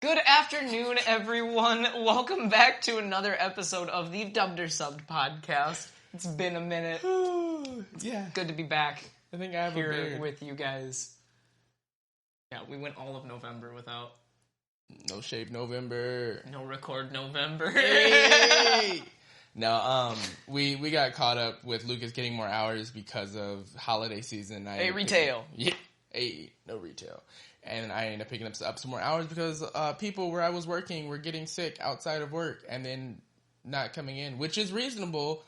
Good afternoon, everyone. Welcome back to another episode of the Dubbed or Subbed podcast. It's been a minute. Yeah. Good to be back. I think I have here a beard. with you guys. Yeah, we went all of November without No Shave November. no record November. Hey! No, we got caught up with Lucas getting more hours because of holiday season. Hey, retail. Yeah. Hey, no retail. And I ended up picking up some more hours because people where I was working were getting sick outside of work and then not coming in, which is reasonable.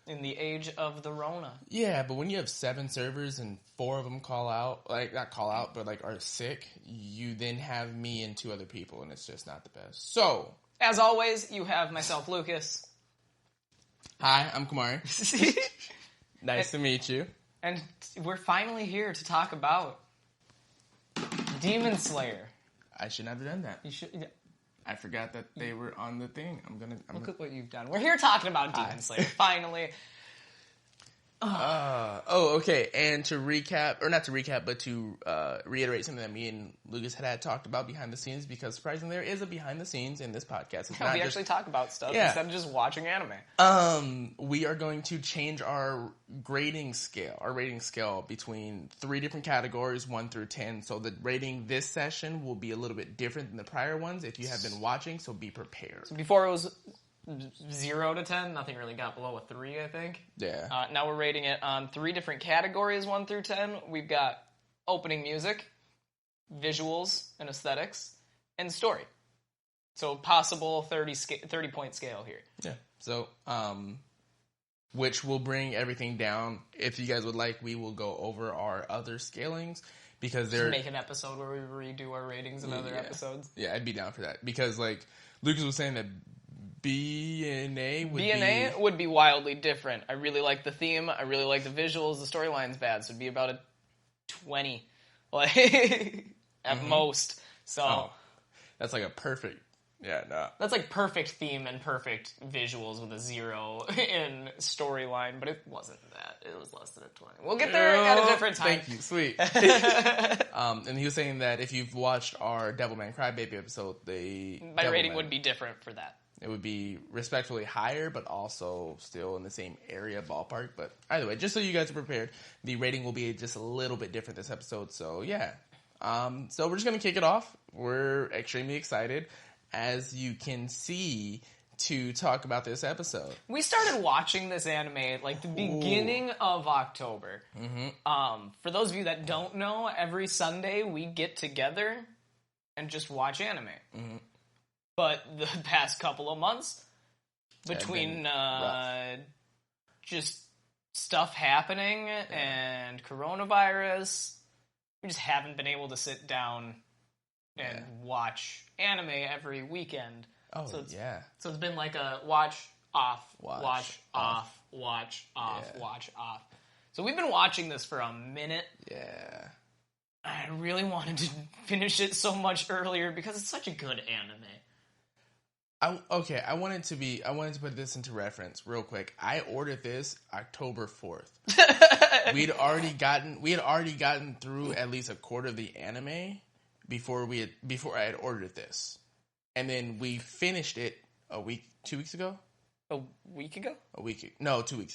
In the age of the Rona. Yeah, but when you have 7 servers and 4 of them call out, like not call out, but like are sick, you then have me and 2 other people, and it's just not the best. So, as always, you have myself, Lucas. Hi, I'm Kamarri. Nice to meet you. And we're finally here to talk about Demon Slayer. I should not have done that. You should. Yeah. I forgot that they were on the thing. Look at what you've done. We're here talking about Demon Slayer, finally. Okay. And to recap, or not to recap, but to reiterate something that me and Lucas had talked about behind the scenes, because surprisingly, there is a behind the scenes in this podcast. It's we actually talk about stuff instead of just watching anime. We are going to change our rating scale between 3 different categories, 1 through 10. So the rating this session will be a little bit different than the prior ones if you have been watching, so be prepared. So before it was 0 to 10, nothing really got below a 3, I think. Yeah. Now we're rating it on 3 different categories, 1 through 10. We've got opening music, visuals and aesthetics, and story. So possible 30-point scale here. Yeah. So, which will bring everything down. If you guys would like, we will go over our other scalings, because they're... Make an episode where we redo our ratings in other episodes. Yeah, I'd be down for that. Because, like, Lucas was saying that B and A would be wildly different. I really like the theme. I really like the visuals. The storyline's bad, so it'd be about a 20, like at most. So that's like a perfect. Yeah, no. That's like perfect theme and perfect visuals with a 0 in storyline, but it wasn't that. It was less than a 20. We'll get there at a different time. Thank you, sweet. And he was saying that if you've watched our Devilman Crybaby episode, my rating would be different for that. It would be respectfully higher, but also still in the same area ballpark. But either way, just so you guys are prepared, the rating will be just a little bit different this episode. So yeah. So we're just going to kick it off. We're extremely excited, as you can see, to talk about this episode. We started watching this anime like the beginning of October. Mm-hmm. For those of you that don't know, every Sunday we get together and just watch anime. Mm-hmm. But the past couple of months, between just stuff happening and coronavirus, we just haven't been able to sit down and watch anime every weekend. So it's been like a watch off. So we've been watching this for a minute. Yeah. I really wanted to finish it so much earlier because it's such a good anime. I wanted to put this into reference real quick. I ordered this October 4th. we had already gotten through at least a quarter of the anime before I had ordered this. And then we finished it 2 weeks ago? A week ago? 2 weeks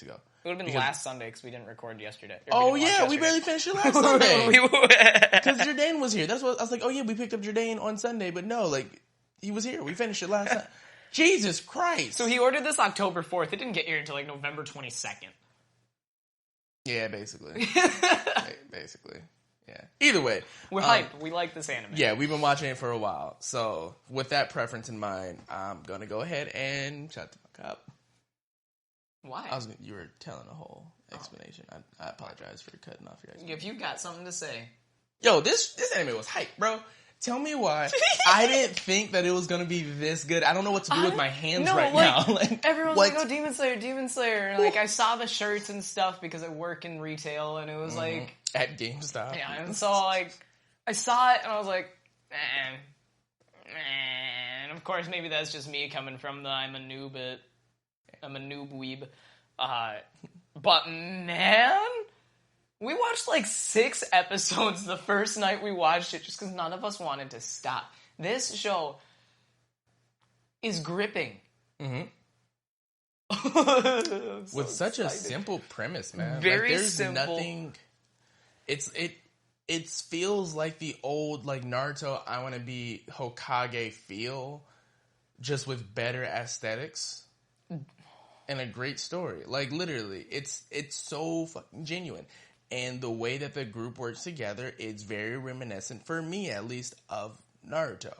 ago. It would have been last Sunday because we didn't record yesterday. We barely finished it last Sunday. Because Jordan was here. That's what I was like, we picked up Jordan on Sunday, but no, like, he was here. We finished it last night. Jesus Christ. So he ordered this October 4th. It didn't get here until like November 22nd. Yeah, basically. Basically. Yeah. Either way. We're hyped. We like this anime. Yeah, we've been watching it for a while. So with that preference in mind, I'm going to go ahead and shut the fuck up. Why? You were telling a whole explanation. I apologize for cutting off your explanation. If you got something to say. Yo, this anime was hype, bro. Tell me why I didn't think that it was going to be this good. I don't know what to do with my hands now. Like, everyone's like, oh, Demon Slayer. And like, I saw the shirts and stuff because I work in retail, and it was like... At GameStop. Yeah, and so like, I saw it, and I was like, and of course, maybe that's just me coming from the I'm a noob weeb. But man... We watched like 6 episodes the first night we watched it just because none of us wanted to stop. This show is gripping. Mm-hmm. So With such a excited. simple premise, man. Very there's simple. nothing. It feels like the old Naruto I want to be Hokage feel, just with better aesthetics and a great story. Literally, it's so fucking genuine. And the way that the group works together, it's very reminiscent, for me at least, of Naruto.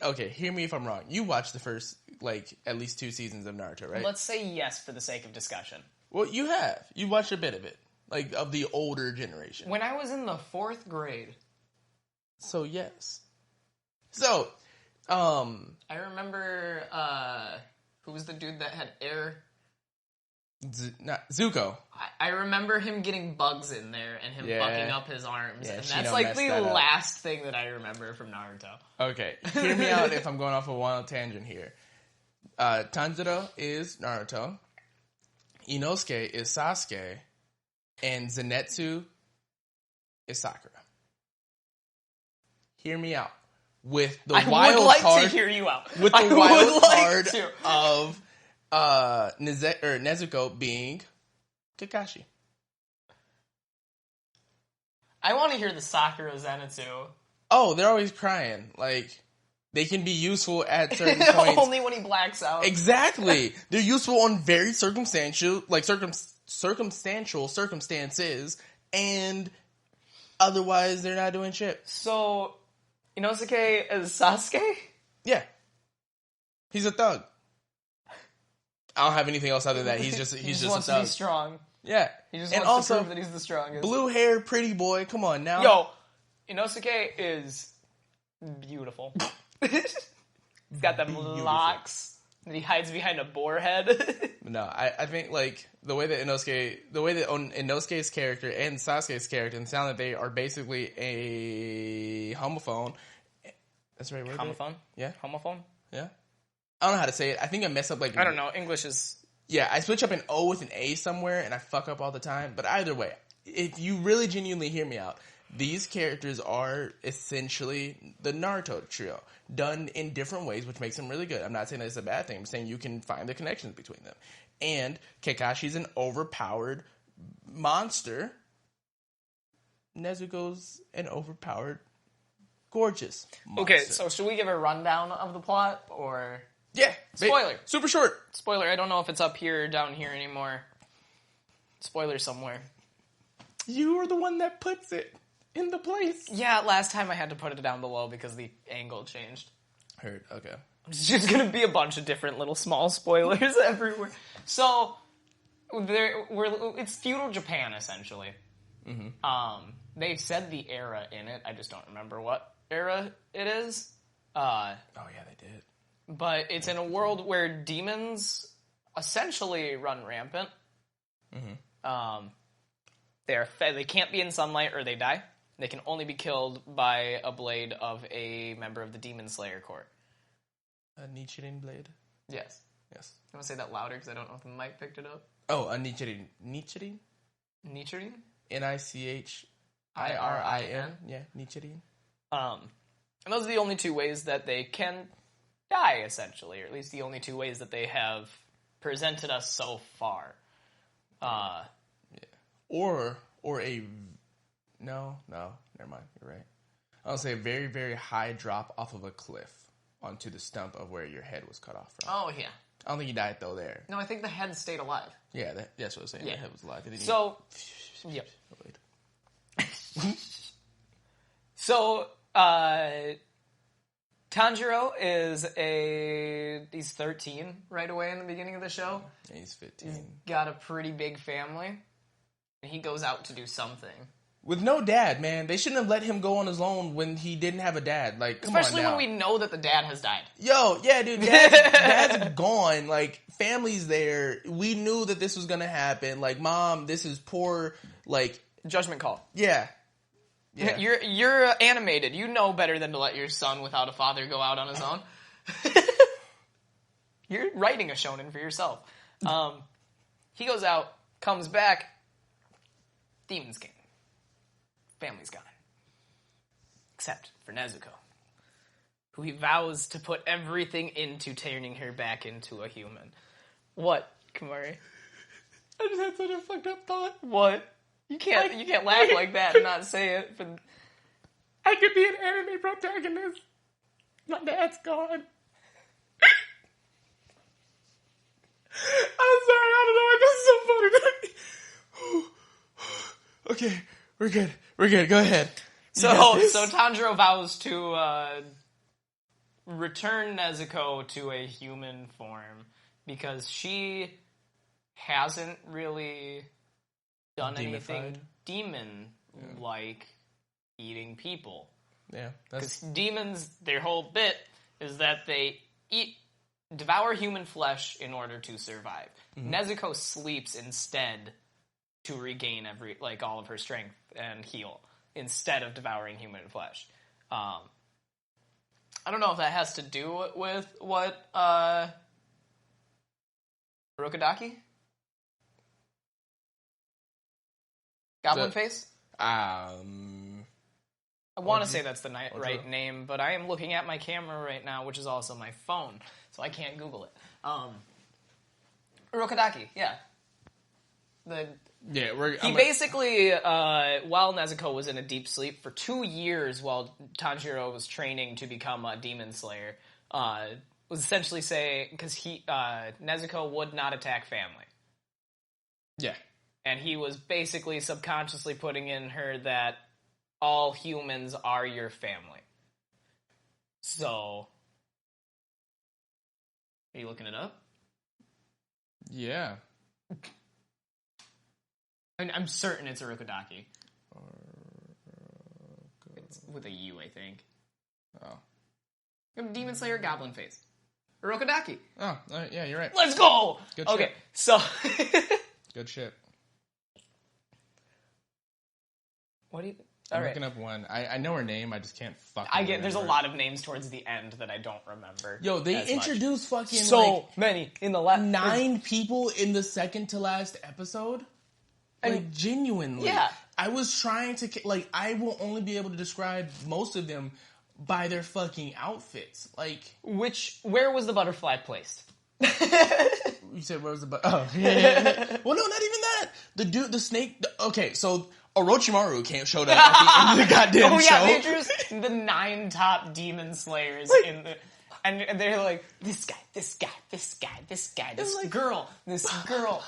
Okay, hear me if I'm wrong. You watched the first, at least 2 seasons of Naruto, right? Let's say yes for the sake of discussion. Well, you have. You watched a bit of it. Of the older generation. When I was in the 4th grade. So, yes. So, I remember, who was the dude that had air? Zuko. I remember him getting bugs in there and him fucking up his arms. Yeah, and Shino that's messed the that up. last thing that I remember from Naruto. Okay, hear me out if I'm going off a wild tangent here. Tanjiro is Naruto. Inosuke is Sasuke. And Zenitsu is Sakura. Hear me out. With the wild would like card, to hear you out. With the I wild would like card to. of Nezuko being Kakashi. I want to hear the Sakura Zenitsu. Oh, they're always crying. They can be useful at certain points. Only when he blacks out. Exactly. They're useful on very circumstantial, circumstances, and otherwise they're not doing shit. So, Inosuke is Sasuke? Yeah. He's a thug. I don't have anything else other than that. He's just wants a to thug. be strong. Yeah. He just and wants also, to prove that he's the strongest. Blue hair, pretty boy. Come on now. Yo, Inosuke is beautiful. He's got them locks that he hides behind a boar head. No, I think the way that Inosuke's character and Sasuke's character, and sound that they are basically a homophone. That's the right word. Homophone? Yeah. Homophone? Yeah. I don't know how to say it. I think I mess up I don't know. English is... Yeah, I switch up an O with an A somewhere, and I fuck up all the time. But either way, if you really genuinely hear me out, these characters are essentially the Naruto trio, done in different ways, which makes them really good. I'm not saying that it's a bad thing. I'm saying you can find the connections between them. And Kakashi's an overpowered monster. Nezuko's an overpowered, gorgeous monster. Okay, so should we give a rundown of the plot, or... Yeah. Spoiler. Super short. Spoiler, I don't know if it's up here or down here anymore. Spoiler somewhere. You are the one that puts it in the place. Yeah, last time I had to put it down below because the angle changed. Heard. Okay. It's just going to be a bunch of different little small spoilers everywhere. So, it's feudal Japan, essentially. Mm-hmm. They said the era in it. I just don't remember what era it is. Oh, yeah, they did. But it's in a world where demons essentially run rampant. Mm-hmm. They can't be in sunlight or they die. They can only be killed by a blade of a member of the Demon Slayer Court. A Nichiren blade? Yes. Yes. You want to say that louder because I don't know if the mic picked it up? Oh, a Nichiren. Nichiren? Nichiren? Nichirin? Yeah, Nichiren. And those are the only 2 ways that they can die, essentially, or at least the only 2 ways that they have presented us so far. Yeah. Or a... No, never mind. You're right. I'll say a very, very high drop off of a cliff onto the stump of where your head was cut off from. Oh, yeah. I don't think he died, though, there. No, I think the head stayed alive. Yeah, that's what I was saying. Yeah. The head was alive. So, yep. Wait. So, Tanjiro is he's 13 right away in the beginning of the show. Yeah, he's 15. He's got a pretty big family. And he goes out to do something. With no dad, man. They shouldn't have let him go on his own when he didn't have a dad. Come Especially on now. when we know that the dad has died. Yo, yeah, dude. Dad's gone. Family's there. We knew that this was going to happen. Mom, this is poor. Judgment call. Yeah. Yeah. You're animated. You know better than to let your son without a father go out on his own. You're writing a shonen for yourself. He goes out, comes back, demons came. Family's gone. Except for Nezuko. who he vows to put everything into turning her back into a human. What, Kamarri? I just had such a fucked up thought. What? You can't laugh like that and not say it. I could be an anime protagonist. My dad's gone. I'm sorry, I don't know. It was so funny. Okay, we're good. We're good. Go ahead. So Tanjiro vows to return Nezuko to a human form because she hasn't really done anything demon-like eating people. Yeah. Because demons, their whole bit is that they devour human flesh in order to survive. Mm-hmm. Nezuko sleeps instead to regain all of her strength and heal, instead of devouring human flesh. I don't know if that has to do with what Urokodaki? Goblin Face? I want to say that's the right name, but I am looking at my camera right now, which is also my phone, so I can't Google it. Urokodaki, yeah. Basically, while Nezuko was in a deep sleep for 2 years while Tanjiro was training to become a demon slayer, was essentially saying, because Nezuko would not attack family. Yeah. And he was basically subconsciously putting in her that all humans are your family. So, are you looking it up? Yeah. I'm certain it's Urokodaki. It's with a U, I think. Oh. Demon Slayer, Goblin Face. Urokodaki. Oh, yeah, you're right. Let's go! Good okay, shit. So... Good shit. What do you... I'm looking up one. I know her name, I just can't fucking there's a lot of names towards the end that I don't remember. Yo, they introduced fucking many in the last 9 people in the second to last episode. Genuinely. Yeah. I was trying to I will only be able to describe most of them by their fucking outfits. Where was the butterfly placed? You said where was the butterfly? Oh, yeah. Well, no, not even that. The snake. Okay, so Orochimaru showed up at the end of the goddamn show. They introduced the 9 top demon slayers in the... And they're like, this guy, this guy, this guy, this guy, this girl, this girl.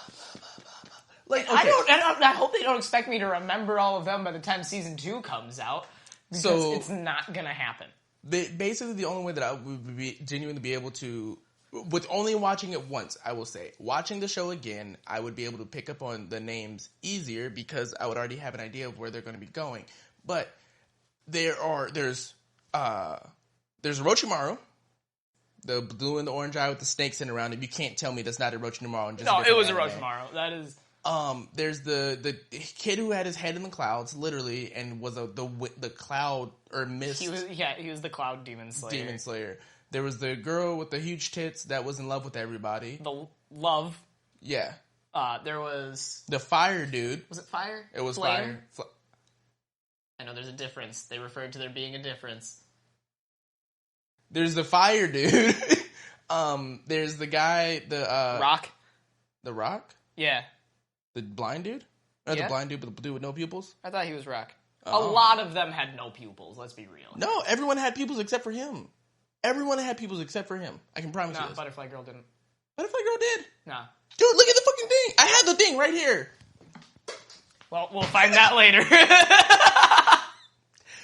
Okay. I hope they don't expect me to remember all of them by the time season 2 comes out. Because it's not going to happen. Basically, the only way that I would genuinely be able to... With only watching it once, I will say. Watching the show again, I would be able to pick up on the names easier because I would already have an idea of where they're going to be going. But there's Orochimaru, the blue and the orange eye with the snakes in around him. You can't tell me that's not Orochimaru. No, it was Orochimaru. That is... There's the kid who had his head in the clouds, literally, and was the cloud or mist. He was the cloud demon slayer. There was the girl with the huge tits that was in love with everybody. The love. Yeah. There was... The fire dude. Was it fire? It was Flame? fire. I know there's a difference. They referred to there being a difference. There's the fire dude. There's the guy, Rock? The Rock? Yeah. The blind dude? Or the blind dude, but the dude with no pupils? I thought he was Rock. A lot of them had no pupils, let's be real. No, everyone had pupils except for him. Everyone had pupils except for him. I can promise you this. Butterfly Girl didn't. Butterfly Girl did? Nah. Dude, look at the fucking thing! I had the thing right here! Well, we'll find that later.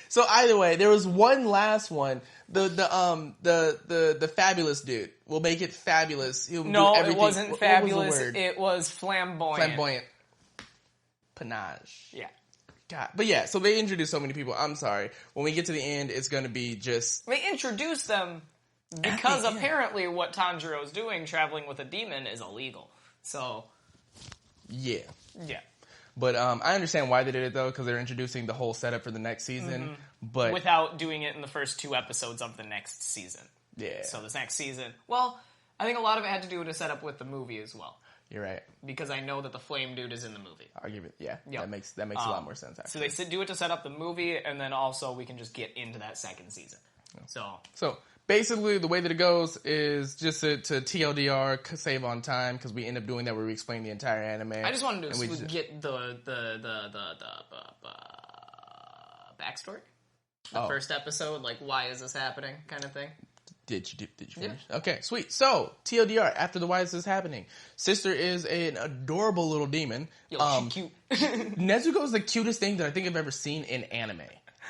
So either way, there was one last one. The fabulous dude. We'll make it fabulous. He'll do everything. It wasn't fabulous. Was the word? It was flamboyant. Flamboyant. Panache. Yeah. God. But yeah, so they introduced so many people. I'm sorry. When we get to the end, it's going to be just... They introduced them because apparently what Tanjiro is doing, traveling with a demon, is illegal. So... Yeah. Yeah. But I understand why they did it, though, because they're introducing the whole setup for the next season. Mm-hmm. But without doing it in the first 2 episodes of the next season. Yeah. So this next season... Well, I think a lot of it had to do with the setup with the movie as well. You're right. Because I know that the flame dude is in the movie. I'll give it, yeah. Yep. That makes a lot more sense, actually. So they do it to set up the movie, and then also we can just get into that second season. So basically, the way that it goes is just to TLDR, save on time, because we end up doing that where we explain the entire anime. I just wanted to get the backstory. The first episode, like, why is this happening, kind of thing. Did you finish? Yeah. Okay, sweet. So, TLDR, after the why is this happening? Sister is an adorable little demon. Yo, she's cute. Nezuko is the cutest thing that I think I've ever seen in anime.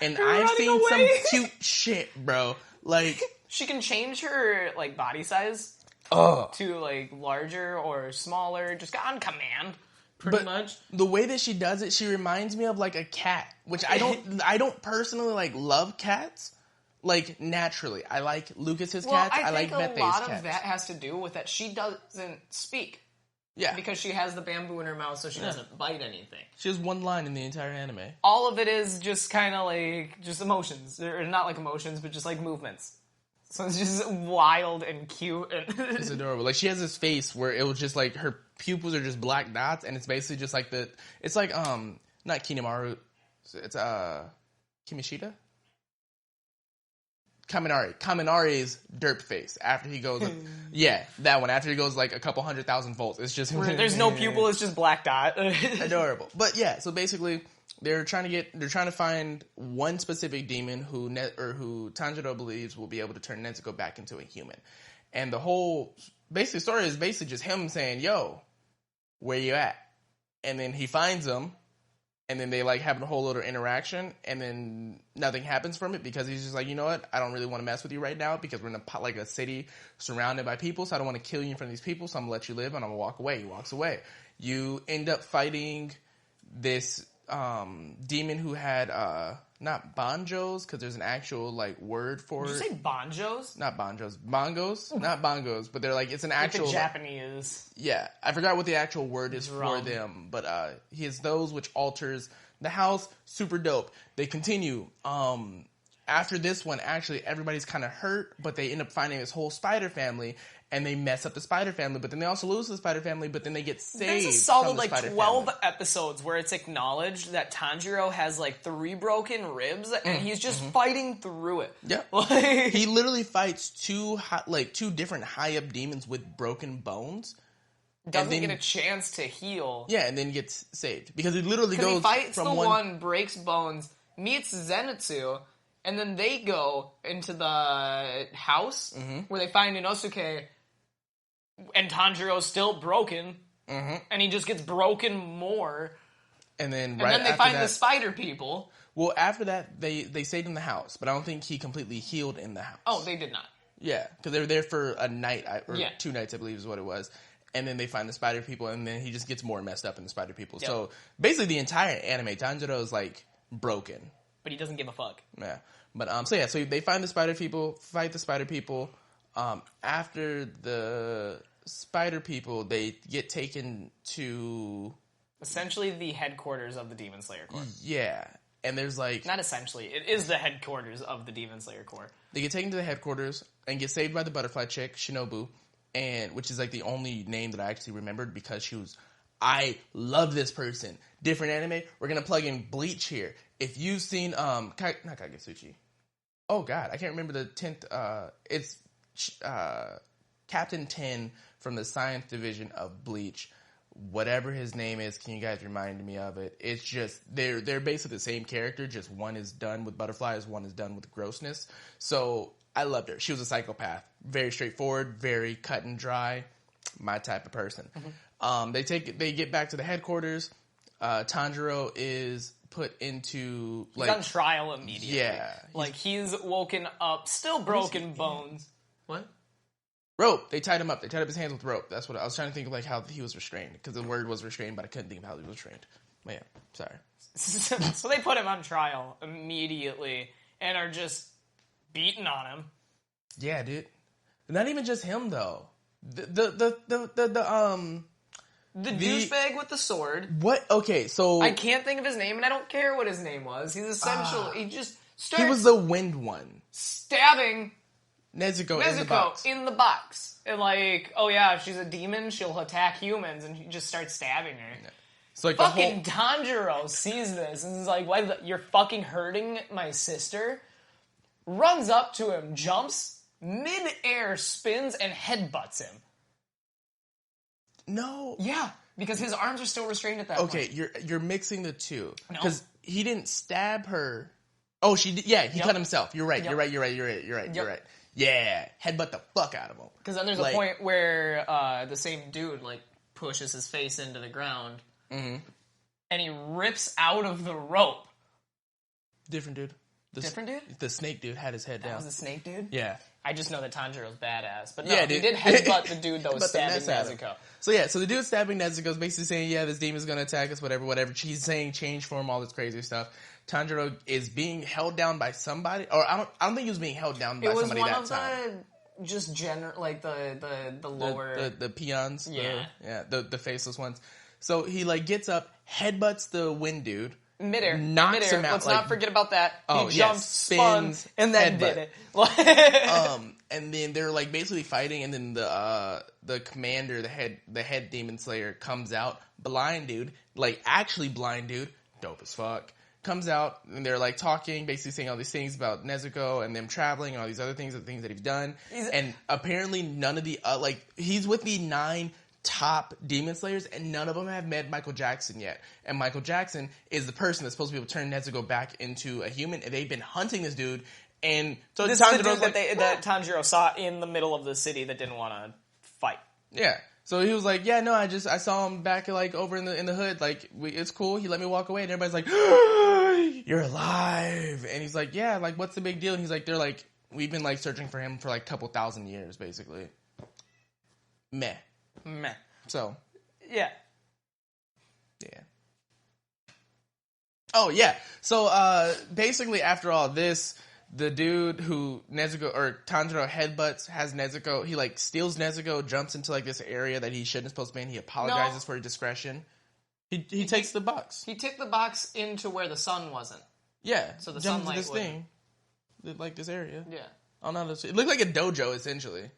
And I've seen some cute shit, bro. Like, she can change her, like, body size to, like, larger or smaller, just on command. Pretty much. The way that she does it, she reminds me of like a cat, which I don't personally like love cats. Like naturally, I like Lucas's cats. I like Bete's cats. A lot of that has to do with that she doesn't speak. Yeah, because she has the bamboo in her mouth, so she doesn't bite anything. She has one line in the entire anime. All of it is just kind of like just emotions, or not like emotions, but just like movements. So it's just wild and cute. And it's adorable. Like, she has this face where it was just, like, her pupils are just black dots, and it's basically just, like, it's, like, not Kinemaru. It's, Kimishita? Kaminari. Kaminari's derp face after he goes, yeah, that one. After he goes, like, a couple 100,000 volts. It's just... There's no pupil, it's just black dot. Adorable. But, yeah, so basically... They're trying to find one specific demon who Tanjiro believes will be able to turn Nezuko back into a human. And the whole basic story is basically just him saying, yo, where you at? And then he finds them, and then they like have a whole little interaction, and then nothing happens from it because he's just like, you know what? I don't really want to mess with you right now because we're in a city surrounded by people, so I don't want to kill you in front of these people, so I'm going to let you live, and I'm going to walk away. He walks away. You end up fighting this... demon who had not banjos, because there's an actual like word for Did you say banjos? Not banjos. Bongos? Not bongos, but they're like, it's an actual like the Japanese. Yeah. I forgot what the actual word is for them, but he has those which alters the house. Super dope. They continue. After this one, actually everybody's kind of hurt, but they end up finding this whole spider family, and they mess up the spider family, but then they also lose the spider family, but then they get saved. There's a solid from the like spider 12 family. episodes where it's acknowledged that Tanjiro has like 3 broken ribs, and he's just fighting through it. Yeah, like, he literally fights two different high up demons with broken bones. Doesn't get a chance to heal. Yeah, and then gets saved because he literally goes he fights from the one breaks bones, meets Zenitsu, and then they go into the house where they find Inosuke. And Tanjiro's still broken, and he just gets broken more. And then they find the spider people. Well, after that, they stayed in the house, but I don't think he completely healed in the house. Oh, they did not. Yeah, because they were there for a night, or 2 nights, I believe is what it was. And then they find the spider people, and then he just gets more messed up in the spider people. Yep. So, basically the entire anime, Tanjiro is, like, broken. But he doesn't give a fuck. Yeah. But, so they find the spider people, fight the spider people. After the... spider people, they get taken to essentially the headquarters of the Demon Slayer Corps. Yeah, and there's like not essentially, it is the headquarters of the Demon Slayer Corps. They get taken to the headquarters and get saved by the butterfly chick Shinobu, and which is like the only name that I actually remembered because I love this person. Different anime. We're gonna plug in Bleach here. If you've seen not Kagetsuchi. Oh God, I can't remember the 10th. It's Captain 10 from the Science Division of Bleach. Whatever his name is, can you guys remind me of it? It's just they're basically the same character. Just one is done with butterflies, one is done with grossness. So I loved her. She was a psychopath, very straightforward, very cut and dry, my type of person. They get back to the headquarters. Tanjiro is put into he's on trial immediately. Yeah, like he's woken up, still broken bones. What? Rope. They tied him up. They tied up his hands with rope. That's what I was trying to think of, like how he was restrained, because the word was restrained, but I couldn't think of how he was restrained. But yeah, sorry. So they put him on trial immediately and are just beating on him. Yeah, dude. Not even just him though. The douchebag with the sword. What? Okay, so I can't think of his name, and I don't care what his name was. He's essential. He just starts. He was the wind one, stabbing Nezuko in the box. And like, oh yeah, if she's a demon, she'll attack humans, and he just starts stabbing her. Yeah. So like fucking Tanjiro sees this and is like, "Why? You're fucking hurting my sister." runs up to him, jumps, mid-air spins, and headbutts him. No. Yeah, because his arms are still restrained at that point. Okay, you're mixing the two. No. Because he didn't stab her. Oh, she did. Yeah, he cut himself. You're right. Yep. You're right. Yeah, headbutt the fuck out of him. Because then there's a point where the same dude like pushes his face into the ground, and he rips out of the rope. Different dude. Different dude? The snake dude had his head down. That was the snake dude? Yeah. I just know that Tanjiro's badass. But no, Yeah, he dude. did headbutt the dude that was stabbing the mess out of Nezuko. So the dude stabbing Nezuko is basically saying, yeah, this demon's gonna attack us, whatever. She's saying change form, all this crazy stuff. Tanjiro is being held down by somebody, or I don't think he was being held down by somebody that time. It was one of the just like the lower the peons, yeah, the faceless ones. So he like gets up, headbutts the wind dude. Midair. Knocks him out. Let's not forget about that. He jumped, spins, spun, and then headbutt. did it. And then they're like basically fighting, and then the commander, the head demon slayer, comes out, blind dude, like actually blind dude, dope as fuck. Comes out, and they're like talking, basically saying all these things about Nezuko and them traveling and all these other things, the things that he's done. And apparently none of the he's with the 9 top demon slayers, and none of them have met Michael Jackson yet. And Michael Jackson is the person that's supposed to be able to turn Nezuko back into a human, and they've been hunting this dude. And so this is the dude that Tanjiro saw in the middle of the city that didn't want to fight. Yeah. So he was like, yeah, no, I saw him back like over in the hood. Like, it's cool. He let me walk away, and everybody's like, you're alive. And he's like, yeah, like, what's the big deal? And he's like, they're like, we've been like searching for him for like a couple thousand years, basically. Meh. So. Yeah. Oh, yeah. So, basically, after all this, the dude who Tanjiro headbutts has Nezuko. He, like, steals Nezuko, jumps into, like, this area that he shouldn't have supposed to be in. He apologizes for his discretion. He takes the box. He took the box into where the sun wasn't. Yeah. So the jumped sunlight into this thing. Like, this area. Yeah. Oh, no, it looked like a dojo, essentially.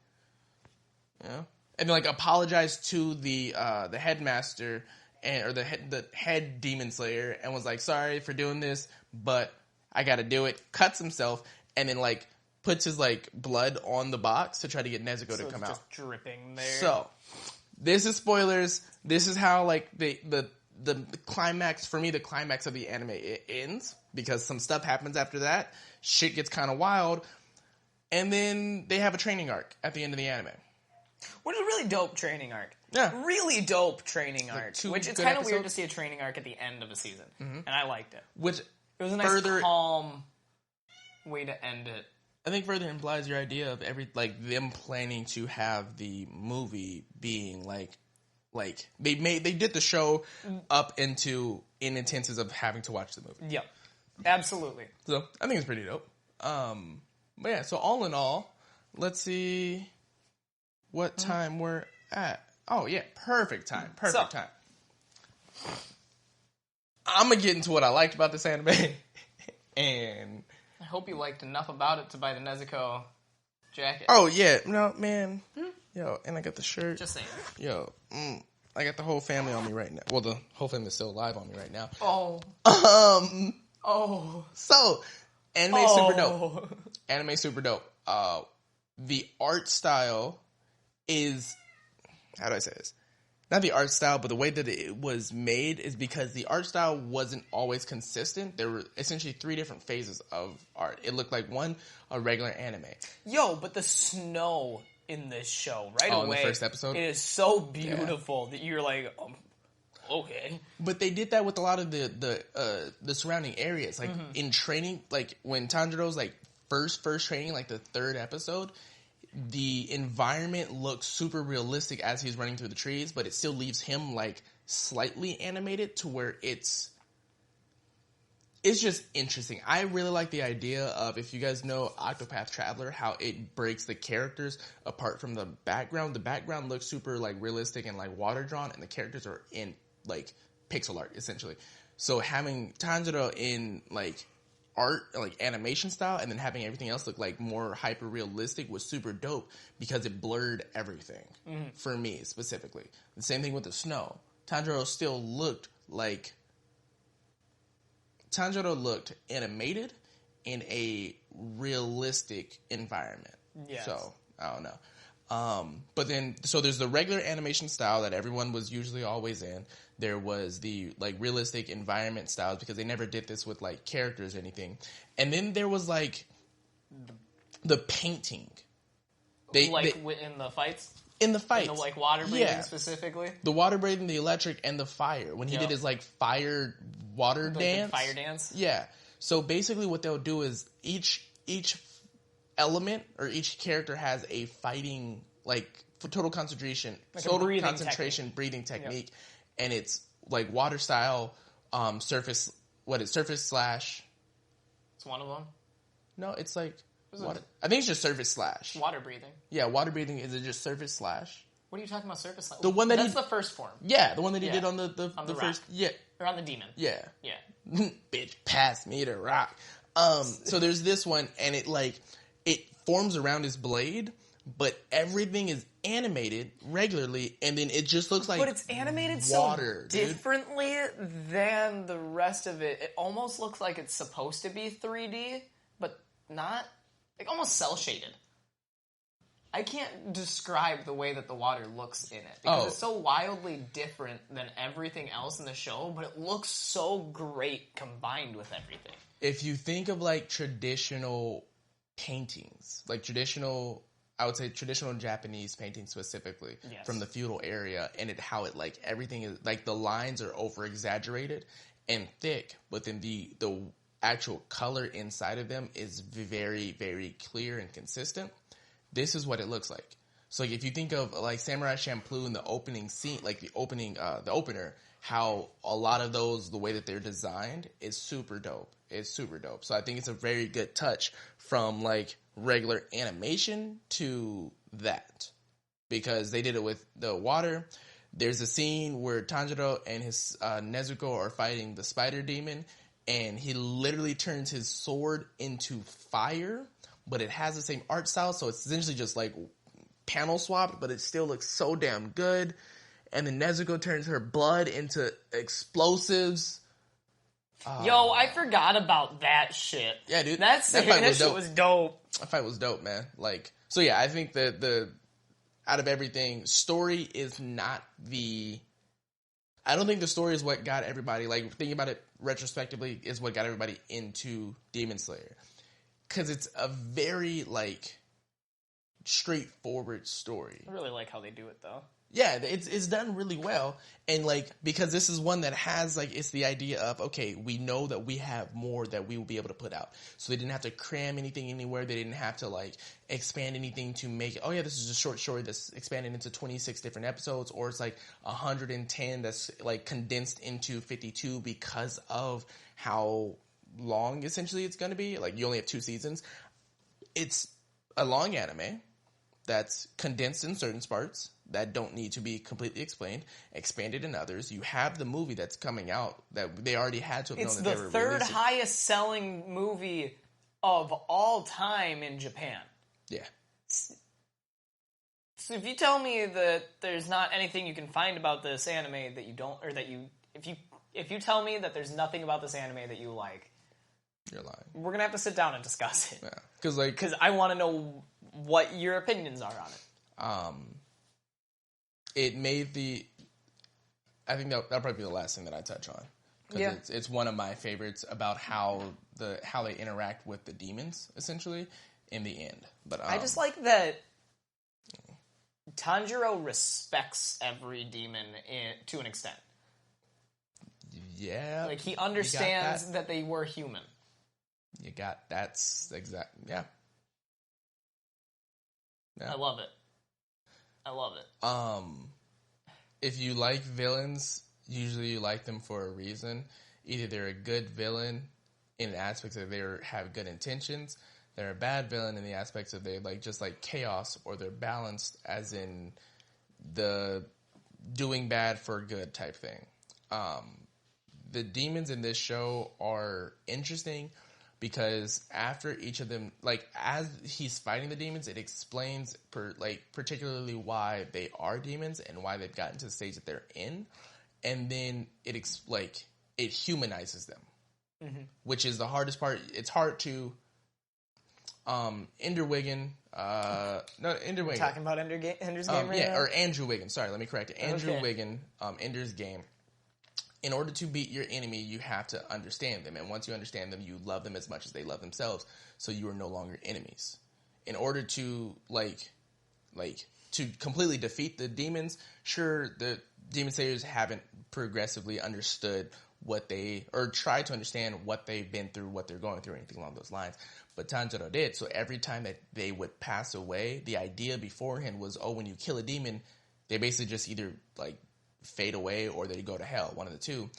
Yeah. And like apologized to the headmaster or the head demon slayer, and was like, sorry for doing this, but I gotta do it. Cuts himself, and then like puts his like blood on the box to try to get Nezuko to come out. Just dripping there. So this is spoilers. This is how like the climax, for me, the climax of the anime, it ends, because some stuff happens after that. Shit gets kind of wild, and then they have a training arc at the end of the anime. Which is a really dope training arc. Yeah. Really dope training arc. Which it's kind of weird to see a training arc at the end of a season. Mm-hmm. And I liked it. Which it was a nice calm way to end it. I think further implies your idea of them planning to have the movie being like they did the show up in intensives of having to watch the movie. Yep. Absolutely. So I think it's pretty dope. But yeah, so all in all, let's see what time we're at. Oh, yeah. Perfect time. Time. I'm going to get into what I liked about this anime. And I hope you liked enough about it to buy the Nezuko jacket. Oh, yeah. No, man. Yo, and I got the shirt. Just saying. Yo, I got the whole family on me right now. Well, the whole family's still alive on me right now. So, anime super dope. Anime super dope. The art style is, how do I say this? Not the art style, but the way that it was made is because the art style wasn't always consistent. There were essentially 3 different phases of art. It looked like a regular anime. Yo, but the snow in this show away. In the first episode? It is so beautiful that you're like, okay. But they did that with a lot of the surrounding areas. Like in training, like when Tanjiro's like first training, like the 3rd episode, the environment looks super realistic as he's running through the trees, but it still leaves him like slightly animated to where it's just interesting. I really like the idea of, if you guys know Octopath Traveler, how it breaks the characters apart from the background. The background looks super like realistic and like water drawn, and the characters are in like pixel art essentially. So having Tanjiro in like art, like animation style, and then having everything else look like more hyper realistic was super dope, because it blurred everything for me specifically. The same thing with the snow. Tanjiro looked animated in a realistic environment. Yes. So, I don't know. But then, so there's the regular animation style that everyone was usually always in. There was the, like, realistic environment styles because they never did this with, like, characters or anything. And then there was, like, the painting. In the fights? In the fights. In the, like, water breathing specifically? The water breathing, the electric, and the fire. When he did his, like, water dance. Fire dance? Yeah. So basically what they'll do is each element or each character has a fighting, like, total concentration, breathing technique. Yep. And it's, like, water style, surface slash. It's one of them? No, it's like... Water. I think it's just surface slash. Water breathing. Yeah, water breathing. Is it just surface slash? What are you talking about, surface slash? The one That's the first form. Yeah, the one that he did on the first... rock. Yeah. Or on the demon. Yeah. Yeah. Bitch, pass me the rock. So there's this one, and it forms around his blade, but everything is animated regularly, and then it just looks like But it's animated water, so differently than the rest of it. It almost looks like it's supposed to be 3D, but not. Like, almost cel-shaded. I can't describe the way that the water looks in it. Because it's so wildly different than everything else in the show, but it looks so great combined with everything. If you think of, like, traditional paintings, like I would say traditional Japanese paintings specifically, from the feudal area, and how it, like, everything is, like, the lines are over-exaggerated and thick, but then the actual color inside of them is very, very clear and consistent. This is what it looks like. So, like, if you think of, like, Samurai Champloo in the opening scene, like the opener, how a lot of those, the way that they're designed is super dope. It's super dope. So I think it's a very good touch from, like, regular animation to that. Because they did it with the water. There's a scene where Tanjiro and his Nezuko are fighting the spider demon, and he literally turns his sword into fire, but it has the same art style, so it's essentially just, like, panel swapped, but it still looks so damn good. And then Nezuko turns her blood into explosives. Yo, I forgot about that shit. Yeah, dude. That shit was dope. That fight was dope, man. Like, so yeah, I think that out of everything, story is not I don't think the story is what got everybody, like, thinking about it retrospectively, is what got everybody into Demon Slayer. Because it's a very, like, straightforward story. I really like how they do it, though. Yeah, it's done really well. And, like, because this is one that has, like, it's the idea of, okay, we know that we have more that we will be able to put out. So they didn't have to cram anything anywhere. They didn't have to, like, expand anything to make it, oh, yeah, this is a short story that's expanded into 26 different episodes, or it's, like, 110 that's, like, condensed into 52 because of how long, essentially, it's going to be. Like, you only have 2 seasons. It's a long anime that's condensed in certain parts that don't need to be completely explained, expanded in others. You have the movie that's coming out that they already had to have known that they were releasing. It's the third highest selling movie of all time in Japan. Yeah. So if you tell me that there's not anything you can find about this anime that you don't, or that you, if you tell me that there's nothing about this anime that you like, you're lying. We're gonna have to sit down and discuss it. Yeah, because I want to know what your opinions are on it. It made I think that'll probably be the last thing that I touch on. Because it's one of my favorites about how they interact with the demons, essentially, in the end. But I just like that Tanjiro respects every demon to an extent. Yeah. Like, he understands that they were human. That's exact. Yeah. I love it. If you like villains, usually you like them for a reason. Either they're a good villain in aspects that they have good intentions, they're a bad villain in the aspects of they just like chaos, or they're balanced as in the doing bad for good type thing. The demons in this show are interesting because after each of them, like, as he's fighting the demons, it explains particularly why they are demons and why they've gotten to the stage that they're in, and then it humanizes them. which is the hardest part. It's hard to Ender Wiggin. No, Ender Wiggin. Talking about Ender's Game right now? Or Andrew Wiggin. Sorry, let me correct it. Andrew Wiggin, Ender's Game. In order to beat your enemy, you have to understand them. And once you understand them, you love them as much as they love themselves. So you are no longer enemies. In order to, to completely defeat the demons, sure, the demon slayers haven't progressively understood or tried to understand what they've been through, what they're going through, anything along those lines. But Tanjiro did. So every time that they would pass away, the idea beforehand was, when you kill a demon, they basically just either, fade away or they go to hell, one of the two.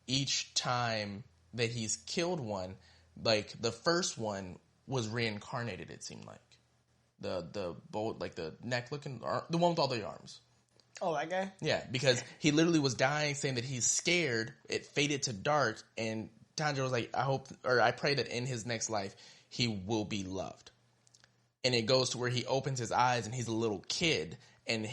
Each time that he's killed one, the first one was reincarnated, it seemed like. The bolt, the neck looking, the one with all the arms. Oh, that guy? Yeah, because he literally was dying, saying that he's scared. It faded to dark, and Tanjiro was like, I pray that in his next life he will be loved. And it goes to where he opens his eyes and he's a little kid. And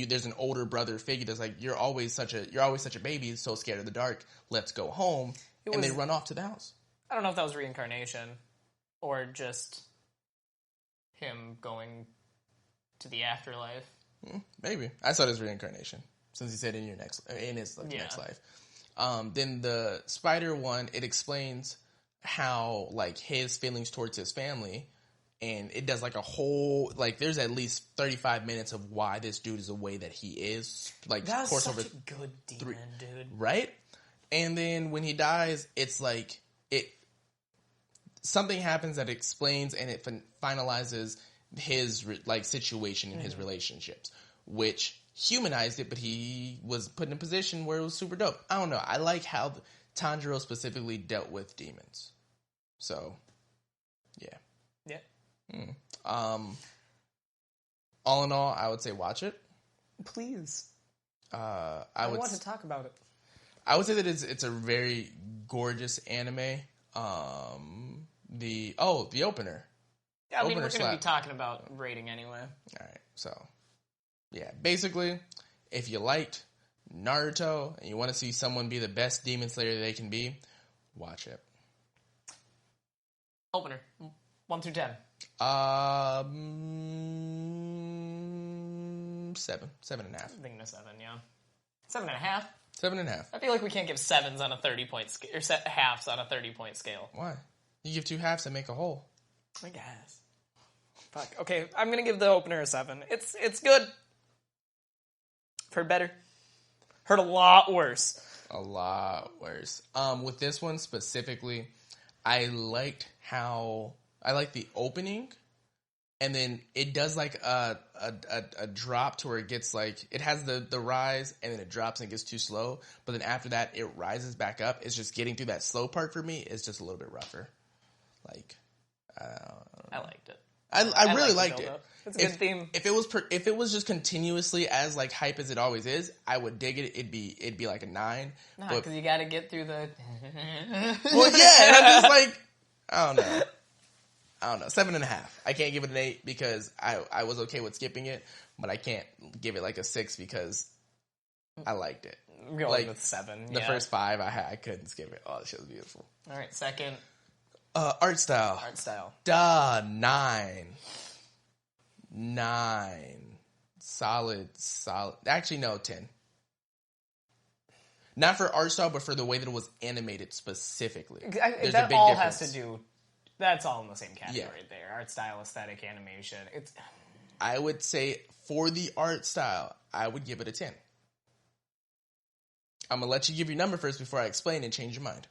there's an older brother figure that's like, you're always such a baby, so scared of the dark. Let's go home. And they run off to the house. I don't know if that was reincarnation or just him going to the afterlife. Maybe I thought it was reincarnation, since he said in his next life. Then the spider one, it explains how his feelings towards his family. And it does a whole, there's at least 35 minutes of why this dude is the way that he is. That was such a good demon, dude. Right? And then when he dies, it's something happens that explains and it finalizes his, situation in his relationships. Which humanized it, but he was put in a position where it was super dope. I don't know. I like how Tanjiro specifically dealt with demons. So, yeah. Yeah. All in all, I would say watch it. Please. I want to talk about it. I would say that it's a very gorgeous anime. The opener. Yeah, we're going to be talking about rating anyway. All right, so yeah, basically, if you liked Naruto and you want to see someone be the best demon slayer they can be, watch it. Opener, 1 through 10. 7.5. I'm thinking a 7, yeah. 7.5? 7.5. I feel like we can't give 7s on a 30-point scale, or halves on a 30-point scale. Why? You give 2 halves and make a whole. I guess. Fuck. Okay, I'm gonna give the opener a 7. It's good. Heard better. Heard a lot worse. A lot worse. With this one specifically, I liked the opening, and then it does a drop to where it gets it has the rise, and then it drops and it gets too slow. But then after that, it rises back up. It's just getting through that slow part for me. It's just a little bit rougher. I liked it. I really liked it. It's a good theme. If it was just continuously as hype as it always is, I would dig it. It'd be like a 9. Nah, because you got to get through the. Well, yeah, and I'm just I don't know. 7.5. I can't give it an 8 because I was okay with skipping it, but I can't give it a 6 because I liked it. I'm going with 7. The first 5, I couldn't skip it. Oh, this shit was beautiful. All right, second. Art style. 9. 9. Solid. Actually, no, 10. Not for art style, but for the way that it was animated specifically. That all difference. Has to do. That's all in the same category there. Art style, aesthetic, animation. I would say for the art style, I would give it a 10. I'm going to let you give your number first before I explain and change your mind.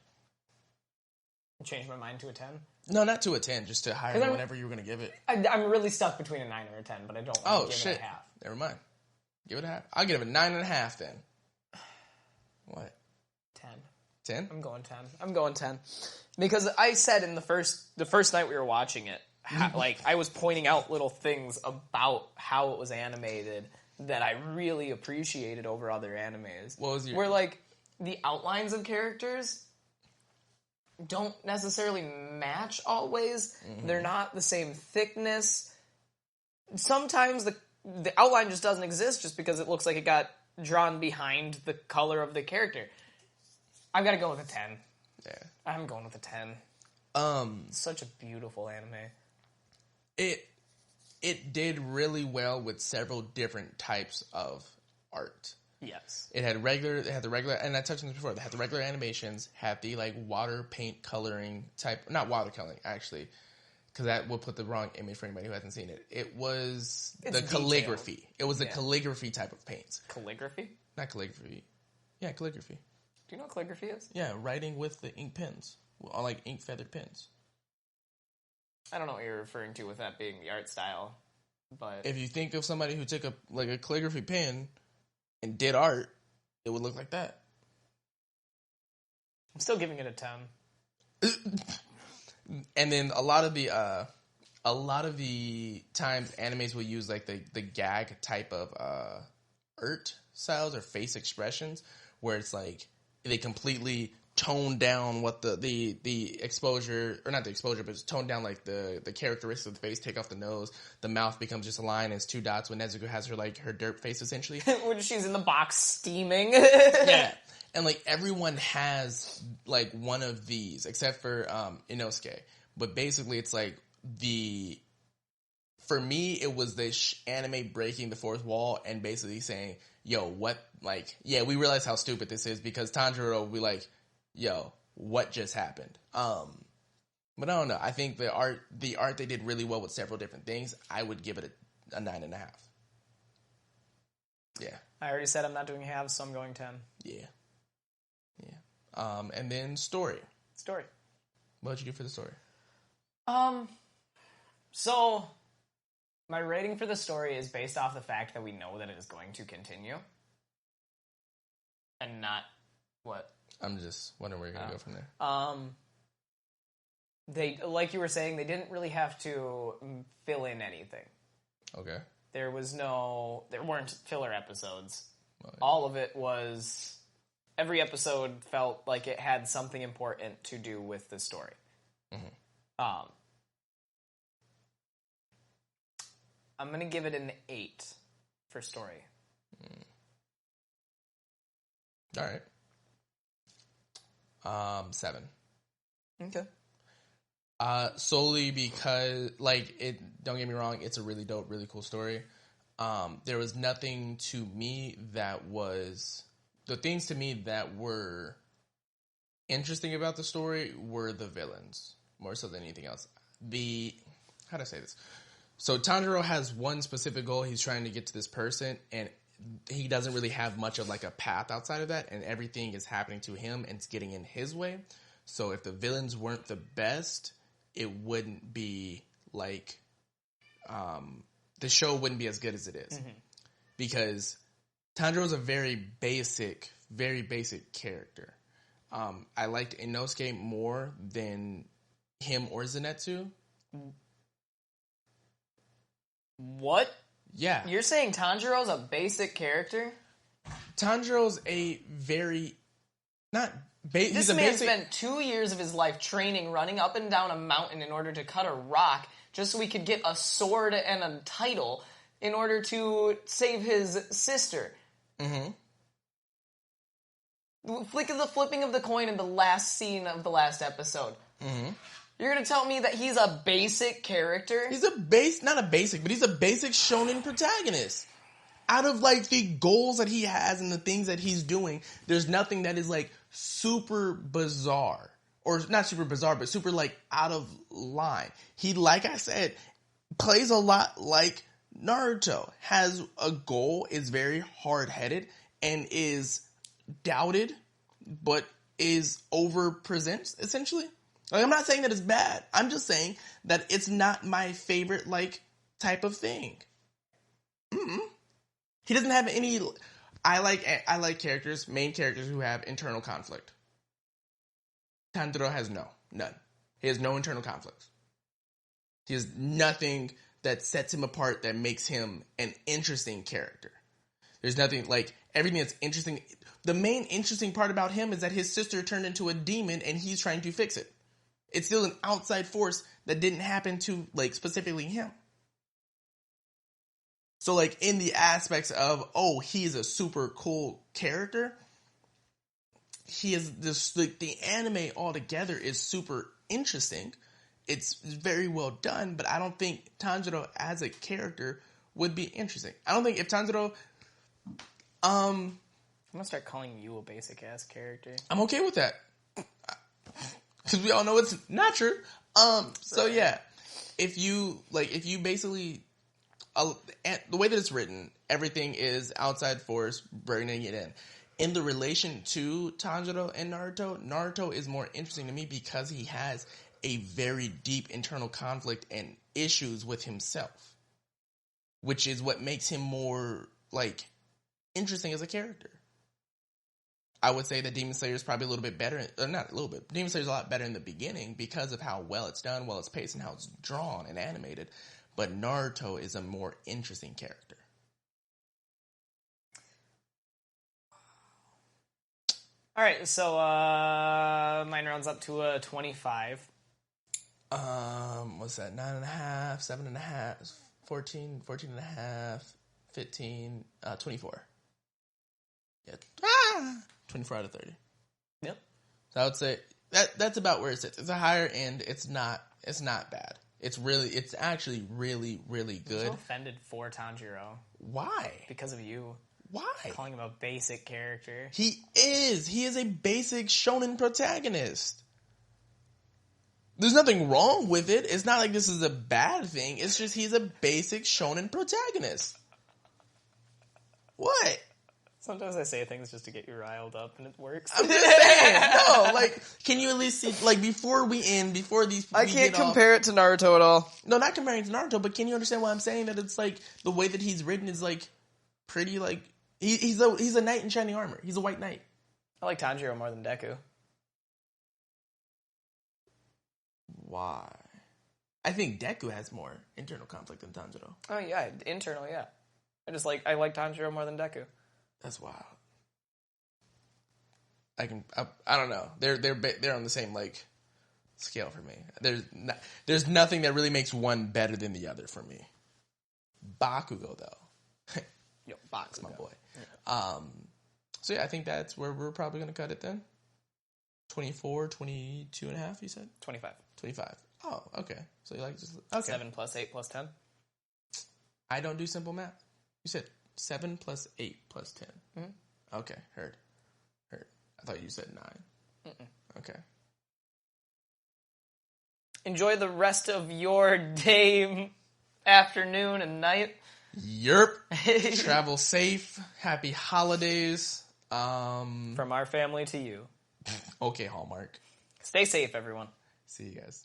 Change my mind to a 10? No, not to a 10, just to higher than whatever you were going to give it. I'm really stuck between a 9 or a 10, but I don't want to give it a half. Never mind. Give it a half. I'll give it a 9.5 then. What? 10. 10? I'm going 10. Because I said in the first night we were watching it, I was pointing out little things about how it was animated that I really appreciated over other animes. What was your... Where, the outlines of characters don't necessarily match always. Mm-hmm. They're not the same thickness. Sometimes the outline just doesn't exist just because it looks like it got drawn behind the color of the character. I've got to go with a 10. Yeah. I'm going with a 10. Such a beautiful anime. It did really well with several different types of art. Yes. It had the regular, and I touched on this before. They had the regular animations, had the like water paint coloring type, not watercoloring actually, because that will put the wrong image for anybody who hasn't seen it. It was the calligraphy. Detailed. It was the calligraphy type of paints. Calligraphy? Not calligraphy. Yeah, calligraphy. Do you know what calligraphy is? Yeah, writing with the ink pens, or like ink feathered pens. I don't know what you're referring to with that being the art style, but If you think of somebody who took a calligraphy pen and did art, it would look like that. I'm still giving it a 10. And then a lot of the times animes will use like the gag type of art styles or face expressions where it's like they completely tone down what the exposure, or not the exposure, but it's tone down like the characteristics of the face, take off the nose, the mouth becomes just a line and it's 2 dots when Nezuko has her like her dirt face essentially. When she's in the box steaming. Yeah. And like everyone has like one of these except for Inosuke. But basically it's like for me it was the anime breaking the fourth wall and basically saying, yo, what, like, yeah, we realize how stupid this is, because Tanjiro will be like, yo, what just happened? But I don't know. I think the art they did really well with several different things. I would give it a 9.5. Yeah. I already said I'm not doing halves, so I'm going 10. Yeah. And then story. Story. What did you do for the story? So my rating for the story is based off the fact that we know that it is going to continue. And not what? I'm just wondering where you're going to go from there. They, like you were saying, they didn't really have to fill in anything. Okay. There weren't filler episodes. Oh, yeah. All of it was, every episode felt like it had something important to do with the story. Mm-hmm. I'm going to give it an 8 for story. All right. 7. Okay. Solely because, like, don't get me wrong, it's a really dope, really cool story. There was nothing to me the things to me that were interesting about the story were the villains, more so than anything else. How do I say this? So Tanjiro has one specific goal. He's trying to get to this person, and he doesn't really have much of like a path outside of that, and everything is happening to him and it's getting in his way. So if the villains weren't the best, it wouldn't be like the show wouldn't be as good as it is. Mm-hmm. Because Tanjiro's a very basic character. I liked Inosuke more than him or Zenitsu. What? Yeah. You're saying Tanjiro's a basic character? Tanjiro's a very... This man spent 2 years of his life training, running up and down a mountain in order to cut a rock, just so he could get a sword and a title in order to save his sister. Mm-hmm. The flipping of the coin in the last scene of the last episode. Mm-hmm. You're going to tell me that he's a basic character? He's not a basic, but he's a basic shonen protagonist. Out of, like, the goals that he has and the things that he's doing, there's nothing that is, like, super bizarre. Or not super bizarre, but super, like, out of line. He, like I said, plays a lot like Naruto. Has a goal, is very hard-headed, and is doubted, but is over-presents, essentially. Like, I'm not saying that it's bad. I'm just saying that it's not my favorite, like, type of thing. Mm-mm. He doesn't have any... I like characters, main characters who have internal conflict. Tanjiro has none. He has no internal conflicts. He has nothing that sets him apart that makes him an interesting character. There's nothing, like, everything that's interesting... The main interesting part about him is that his sister turned into a demon and he's trying to fix it. It's still an outside force that didn't happen to, like, specifically him. So, like, in the aspects of, oh, he's a super cool character, he is this, like, the anime altogether is super interesting. It's very well done, but I don't think Tanjiro as a character would be interesting. I don't think if Tanjiro, I'm gonna start calling you a basic ass character. I'm okay with that. Because we all know it's not true. So yeah, if you basically, the way that it's written, everything is outside force, bringing it in. In the relation to Tanjiro and Naruto is more interesting to me because he has a very deep internal conflict and issues with himself, which is what makes him more, like, interesting as a character. I would say that Demon Slayer is probably a little bit better, or not a little bit. Demon Slayer is a lot better in the beginning because of how well it's done, well it's paced, and how it's drawn and animated. But Naruto is a more interesting character. All right, so mine rounds up to a 25. What's that? 9.5, 7.5, 14, 14.5, 15, 24. Yeah. 24 out of 30. Yep. So I would say that's about where it sits. It's a higher end. It's not bad. It's actually really, really good. I'm so offended for Tanjiro. Why? Because of you. Why? Calling him a basic character. He is. He is a basic shonen protagonist. There's nothing wrong with it. It's not like this is a bad thing. It's just he's a basic shonen protagonist. What? Sometimes I say things just to get you riled up, and it works. I'm just saying. No, like, can you at least see, like, before these... I can't compare it to Naruto at all. No, not comparing it to Naruto, but can you understand why I'm saying that it's, like, the way that he's written is, like, pretty, like... He's a knight in shining armor. He's a white knight. I like Tanjiro more than Deku. Why? I think Deku has more internal conflict than Tanjiro. Oh, yeah. Internal, yeah. I like Tanjiro more than Deku. That's wild. I don't know. They're on the same, like, scale for me. There's nothing that really makes one better than the other for me. Bakugo, though. Yo, That's my boy. Yeah. So yeah, I think that's where we're probably going to cut it then. 24, 22 and a half, you said? 25. 25. Oh, okay. So you like just... Okay. 7 plus 8 plus 10. I don't do simple math. You said 7 plus 8 plus 10. Mm-hmm. Okay, heard. I thought you said 9. Mm-mm. Okay. Enjoy the rest of your day, afternoon, and night. Yerp. Travel safe. Happy holidays. From our family to you. Okay, Hallmark. Stay safe, everyone. See you guys.